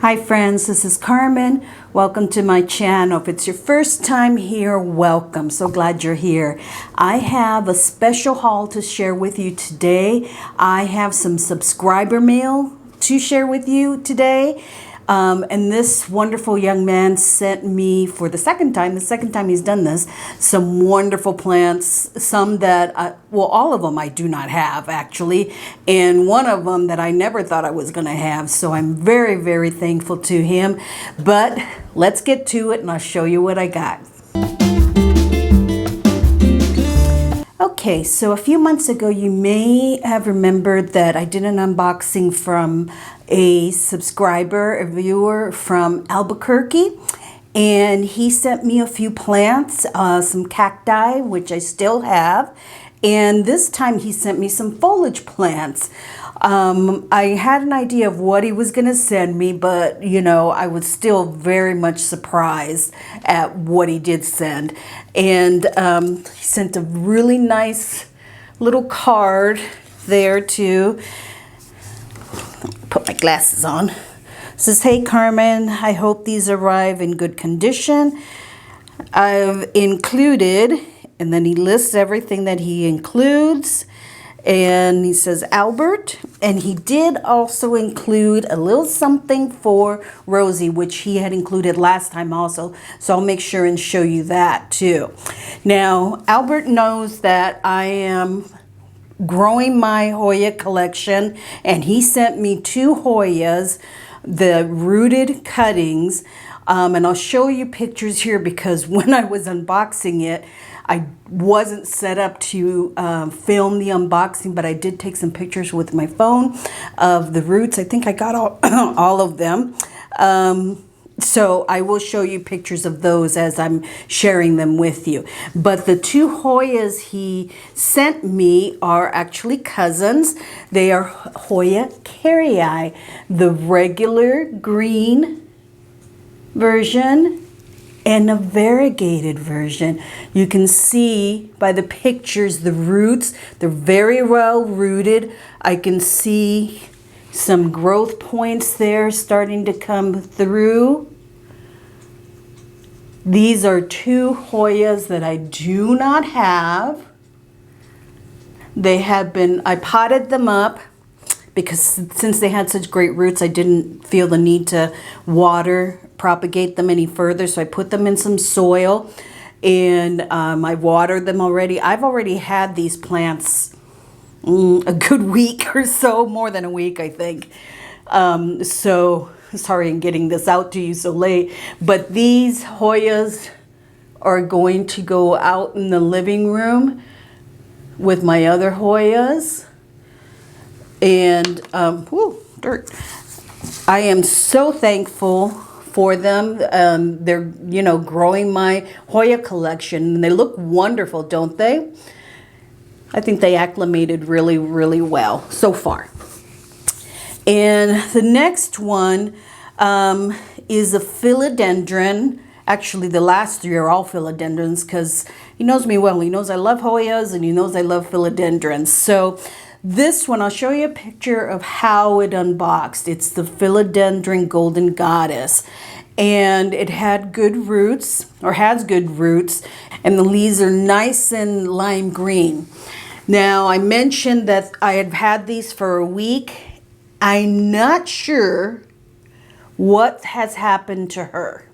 Hi friends, this is Carmen. Welcome to my channel. If it's your first time here, welcome. So glad you're here. I have a special haul to share with you today. I have some subscriber mail to share with you today. And this wonderful young man sent me for the second time he's done this, some wonderful plants, some that, well, all of them I do not have actually, and one of them that I never thought I was going to have. So I'm very, very thankful to him. But let's get to it and I'll show you what I got. Okay, so a few months ago, you may have remembered that I did an unboxing from a subscriber, a viewer from Albuquerque, and he sent me a few plants, some cacti, which I still have, and this time he sent me some foliage plants. I had an idea of what he was going to send me, but you know, I was still very much surprised at what he did send. And he sent a really nice little card there too. Put my glasses on. It says, "Hey Carmen, I hope these arrive in good condition. I've included," and then he lists everything that he includes. And he says Albert, and he did also include a little something for Rosie, which he had included last time also. So I'll make sure and show you that too. Now, Albert knows that I am growing my Hoya collection, and he sent me 2 Hoyas, the rooted cuttings. And I'll show you pictures here because when I was unboxing it, I wasn't set up to film the unboxing, but I did take some pictures with my phone of the roots. I think I got all of them. So I will show you pictures of those as I'm sharing them with you. But the 2 Hoyas he sent me are actually cousins. They are Hoya carrii, the regular green version and a variegated version. You can see by the pictures the roots, they're very well rooted. I can see some growth points there starting to come through. These are 2 Hoyas that I do not have. They have been, I potted them up because since they had such great roots, I didn't feel the need to propagate them any further. So I put them in some soil and I watered them already. I've already had these plants a good week or so, more than a week, I think. So sorry I'm getting this out to you so late, but these Hoyas are going to go out in the living room with my other Hoyas. And, whoo, dirt. I am so thankful for them. They're, you know, growing my Hoya collection. And they look wonderful, don't they? I think they acclimated really, really well so far. And the next one is a philodendron. Actually, the last 3 are all philodendrons because he knows me well. He knows I love Hoyas and he knows I love philodendrons. So this one, I'll show you a picture of how it unboxed. It's the Philodendron Golden Goddess. And it had good roots, or has good roots, and the leaves are nice and lime green. Now, I mentioned that I had had these for a week. I'm not sure what has happened to her.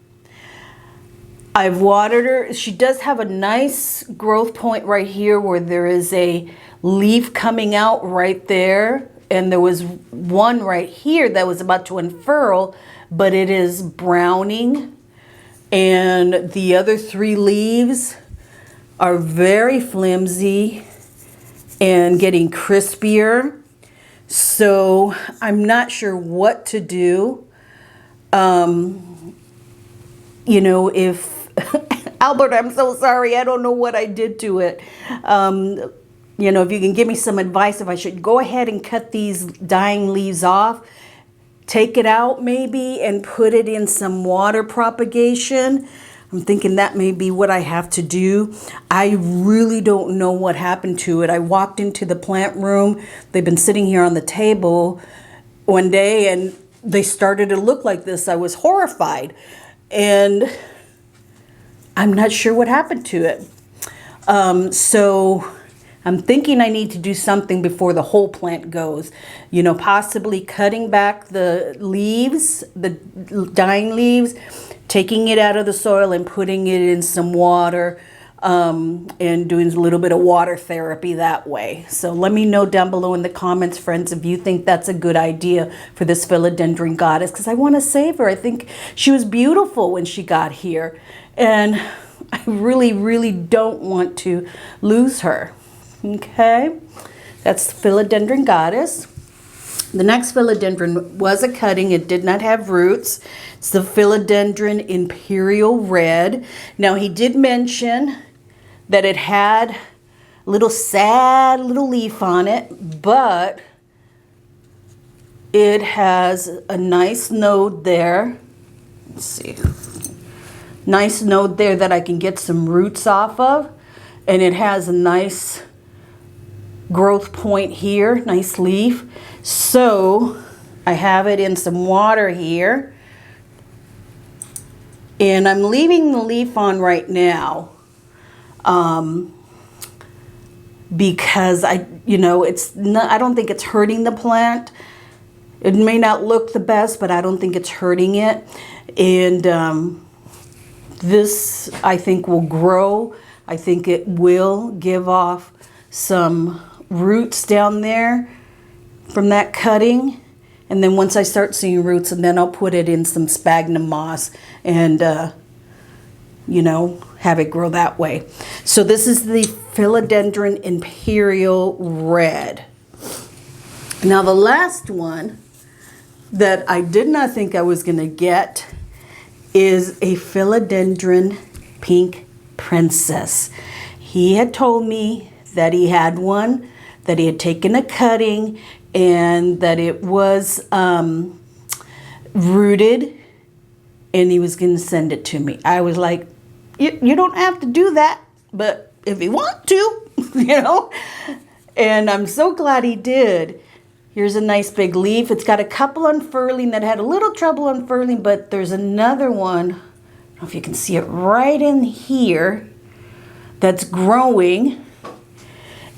I've watered her. She does have a nice growth point right here where there is a leaf coming out right there, and there was one right here that was about to unfurl, but it is browning, and the other 3 leaves are very flimsy and getting crispier. So I'm not sure what to do. You know, if Albert, I'm so sorry, I don't know what I did to it. You know, if you can give me some advice, if I should go ahead and cut these dying leaves off, take it out maybe and put it in some water propagation. I'm thinking that may be what I have to do. I really don't know what happened to it. I walked into the plant room. They've been sitting here on the table one day and they started to look like this, I was horrified. And I'm not sure what happened to it. So I'm thinking I need to do something before the whole plant goes. You know, possibly cutting back the leaves, the dying leaves, taking it out of the soil and putting it in some water, and doing a little bit of water therapy that way. So let me know down below in the comments, friends, if you think that's a good idea for this philodendron goddess, because I want to save her. I think she was beautiful when she got here, and I really, really don't want to lose her. Okay, that's the philodendron goddess. The next philodendron was a cutting. It did not have roots. It's the Philodendron Imperial Red. Now, he did mention that it had a little sad little leaf on it, but it has a nice node there. Let's see. Nice node there that I can get some roots off of. And it has a nice growth point here, nice leaf. So I have it in some water here. And I'm leaving the leaf on right now. Because it's not, I don't think it's hurting the plant. It may not look the best, but I don't think it's hurting it. And this, I think, will grow. I think it will give off some roots down there from that cutting. And then once I start seeing roots, and then I'll put it in some sphagnum moss and, have it grow that way. So this is the Philodendron Imperial Red. Now the last one that I did not think I was going to get is a Philodendron Pink Princess. He had told me that he had one, that he had taken a cutting, and that it was rooted, and he was going to send it to me. I was like, you don't have to do that, but if you want to, And I'm so glad he did. Here's a nice big leaf. It's got a couple unfurling that had a little trouble unfurling, but there's another one, I don't know if you can see it right in here, that's growing.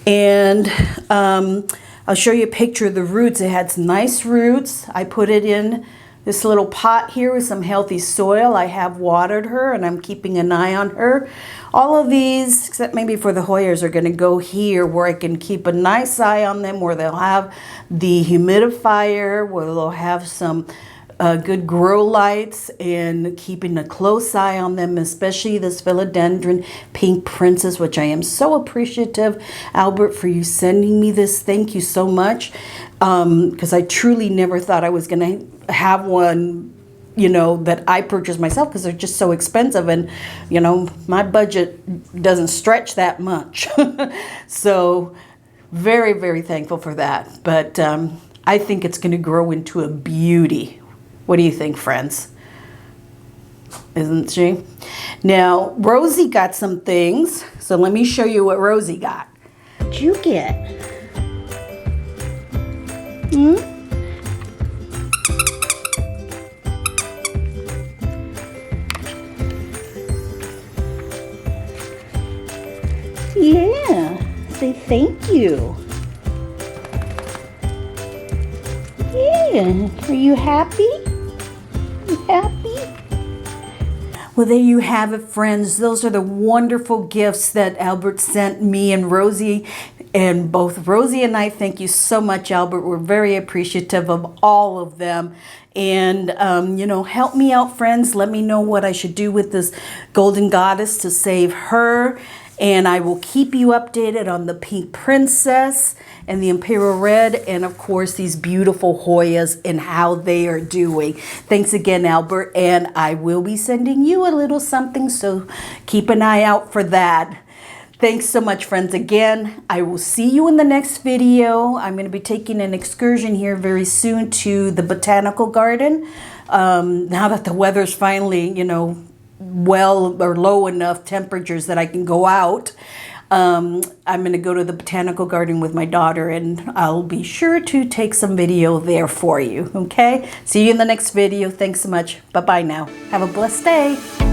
And I'll show you a picture of the roots. It had some nice roots. I put it in this little pot here with some healthy soil. I have watered her, and I'm keeping an eye on her. All of these, except maybe for the Hoyas, are going to go here where I can keep a nice eye on them, where they'll have the humidifier, where they'll have some good grow lights, and keeping a close eye on them, especially this Philodendron Pink Princess, which I am so appreciative, Albert, for you sending me this. Thank you so much, because I truly never thought I was going to have one, that I purchased myself, because they're just so expensive, and my budget doesn't stretch that much. So very, very thankful for that. But I think it's going to grow into a beauty. What do you think, friends? Isn't she? Now, Rosie got some things. So let me show you what Rosie got. What'd you get? Yeah. Say thank you. Yeah. Are you happy? Happy? Well, there you have it, friends. Those are the wonderful gifts that Albert sent me and Rosie. And both Rosie and I, thank you so much, Albert. We're very appreciative of all of them. And, help me out, friends. Let me know what I should do with this golden goddess to save her. And I will keep you updated on the Pink Princess and the Imperial Red, and of course these beautiful Hoyas and how they are doing. Thanks again, Albert, and I will be sending you a little something, so keep an eye out for that. Thanks so much, friends. Again, I will see you in the next video. I'm going to be taking an excursion here very soon to the botanical garden. Now that the weather's finally, well or low enough temperatures that I can go out. I'm going to go to the botanical garden with my daughter, and I'll be sure to take some video there for you, okay? See you in the next video. Thanks so much. Bye-bye now. Have a blessed day.